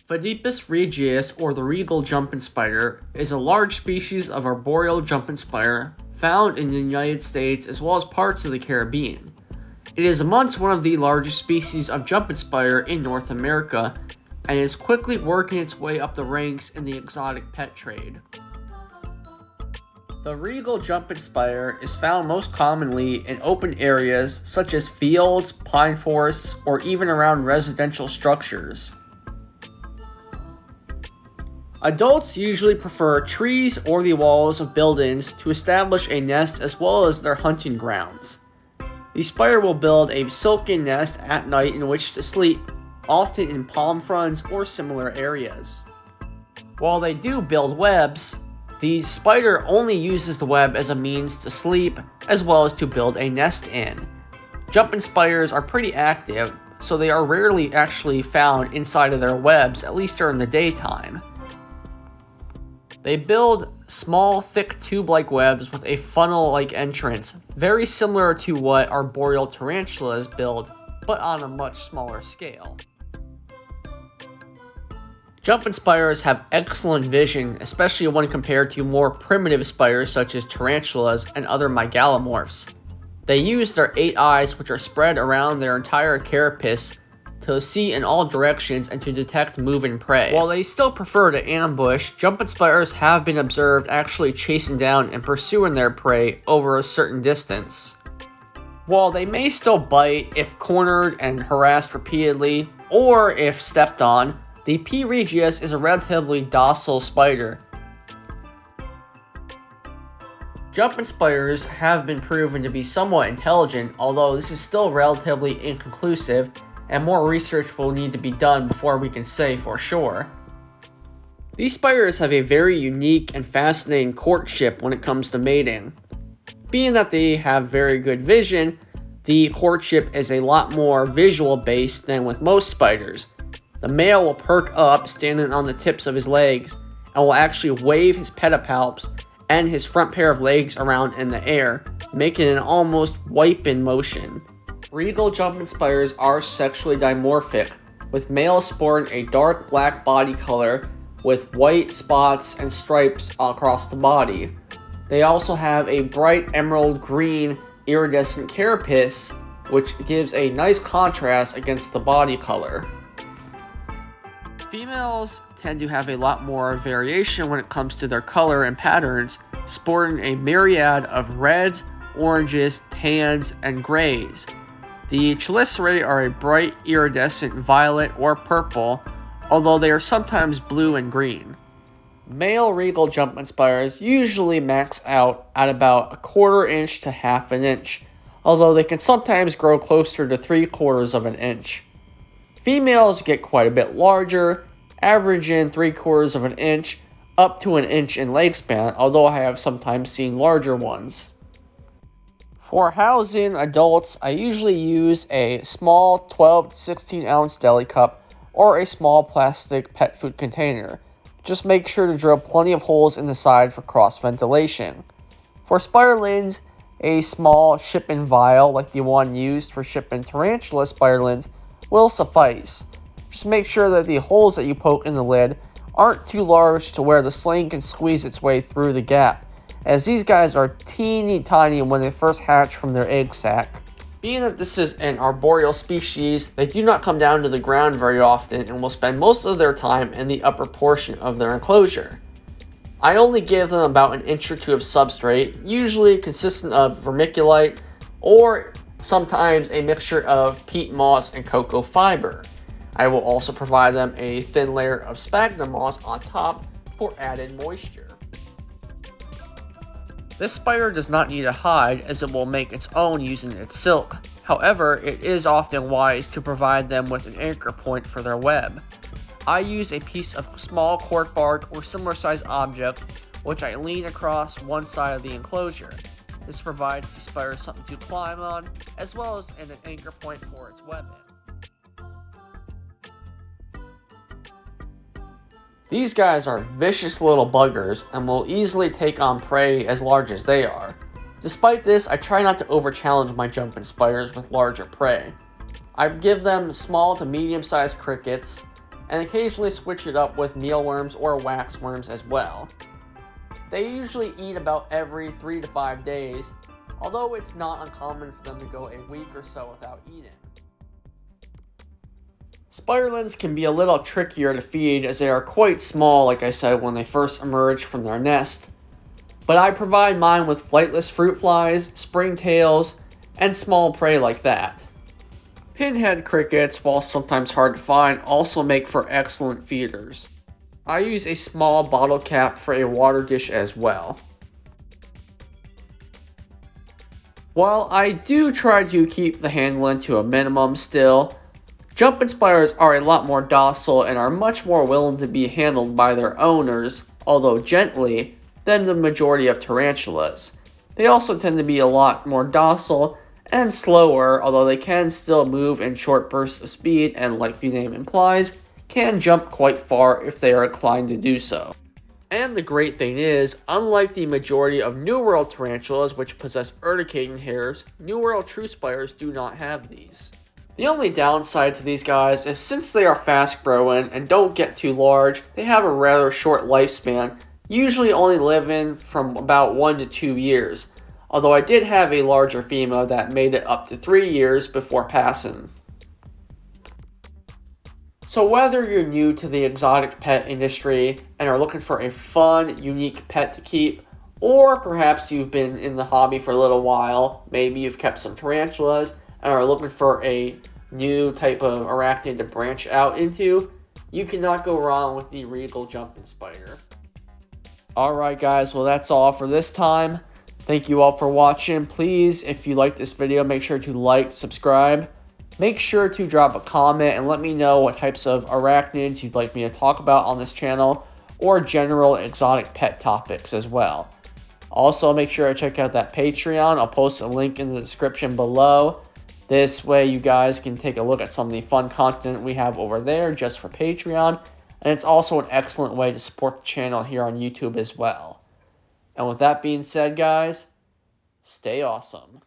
Phippidus regius, or the Regal Jumping Spider, is a large species of arboreal jumping spider found in the United States as well as parts of the Caribbean. It is amongst one of the largest species of jumping spider in North America and is quickly working its way up the ranks in the exotic pet trade. The Regal Jumping Spider is found most commonly in open areas such as fields, pine forests, or even around residential structures. Adults usually prefer trees or the walls of buildings to establish a nest as well as their hunting grounds. The spider will build a silken nest at night in which to sleep, often in palm fronds or similar areas. While they do build webs, the spider only uses the web as a means to sleep as well as to build a nest in. Jumping spiders are pretty active, so they are rarely actually found inside of their webs, at least during the daytime. They build small, thick tube-like webs with a funnel-like entrance, very similar to what arboreal tarantulas build, but on a much smaller scale. Jumping spiders have excellent vision, especially when compared to more primitive spiders such as tarantulas and other megalomorphs. They use their 8 eyes, which are spread around their entire carapace, to see in all directions and to detect moving prey. While they still prefer to ambush, jumping spiders have been observed actually chasing down and pursuing their prey over a certain distance. While they may still bite if cornered and harassed repeatedly, or if stepped on, the P. regius is a relatively docile spider. Jumping spiders have been proven to be somewhat intelligent, although this is still relatively inconclusive, and more research will need to be done before we can say for sure. These spiders have a very unique and fascinating courtship when it comes to mating. Being that they have very good vision, the courtship is a lot more visual based than with most spiders. The male will perk up standing on the tips of his legs and will actually wave his pedipalps and his front pair of legs around in the air, making an almost wiping motion. Regal jumping spiders are sexually dimorphic, with males sporting a dark black body color with white spots and stripes across the body. They also have a bright emerald green iridescent carapace, which gives a nice contrast against the body color. Females tend to have a lot more variation when it comes to their color and patterns, sporting a myriad of reds, oranges, tans, and grays. The chelicerae are a bright iridescent violet or purple, although they are sometimes blue and green. Male regal jumping spiders usually max out at about 1/4 inch to 1/2 inch, although they can sometimes grow closer to 3/4 of an inch. Females get quite a bit larger, averaging 3/4 of an inch up to an inch in leg span, although I have sometimes seen larger ones. For housing adults, I usually use a small 12 to 16 ounce deli cup or a small plastic pet food container. Just make sure to drill plenty of holes in the side for cross ventilation. For spiderlings, a small shipping vial like the one used for shipping tarantula spiderlings will suffice. Just make sure that the holes that you poke in the lid aren't too large to where the sling can squeeze its way through the gap, as these guys are teeny tiny when they first hatch from their egg sac. Being that this is an arboreal species, they do not come down to the ground very often and will spend most of their time in the upper portion of their enclosure. I only give them about 1 inch or 2 of substrate, usually consistent of vermiculite or sometimes a mixture of peat moss and cocoa fiber. I will also provide them a thin layer of sphagnum moss on top for added moisture. This spider does not need a hide, as it will make its own using its silk. However, it is often wise to provide them with an anchor point for their web. I use a piece of small cork bark or similar sized object, which I lean across one side of the enclosure. This provides the spider something to climb on, as well as an anchor point for its webbing. These guys are vicious little buggers and will easily take on prey as large as they are. Despite this, I try not to over-challenge my jumping spiders with larger prey. I give them small to medium-sized crickets, and occasionally switch it up with mealworms or waxworms as well. They usually eat about every 3 to 5 days, although it's not uncommon for them to go a week or so without eating. Spiderlings can be a little trickier to feed as they are quite small, like I said, when they first emerge from their nest, but I provide mine with flightless fruit flies, springtails, and small prey like that. Pinhead crickets, while sometimes hard to find, also make for excellent feeders. I use a small bottle cap for a water dish as well. While I do try to keep the handling to a minimum still, jumping spiders are a lot more docile and are much more willing to be handled by their owners, although gently, than the majority of tarantulas. They also tend to be a lot more docile and slower, although they can still move in short bursts of speed and, like the name implies, can jump quite far if they are inclined to do so. And the great thing is, unlike the majority of New World tarantulas which possess urticating hairs, New World true spiders do not have these. The only downside to these guys is since they are fast growing and don't get too large, they have a rather short lifespan, usually only living from about 1 to 2 years, although I did have a larger female that made it up to 3 years before passing. So whether you're new to the exotic pet industry and are looking for a fun, unique pet to keep, or perhaps you've been in the hobby for a little while, maybe you've kept some tarantulas and are looking for a new type of arachnid to branch out into, you cannot go wrong with the Regal Jumping Spider. Alright guys, well that's all for this time. Thank you all for watching. Please, if you like this video, make sure to like, subscribe. Make sure to drop a comment and let me know what types of arachnids you'd like me to talk about on this channel, or general exotic pet topics as well. Also, make sure to check out that Patreon. I'll post a link in the description below. This way you guys can take a look at some of the fun content we have over there just for Patreon. And it's also an excellent way to support the channel here on YouTube as well. And with that being said, guys, stay awesome.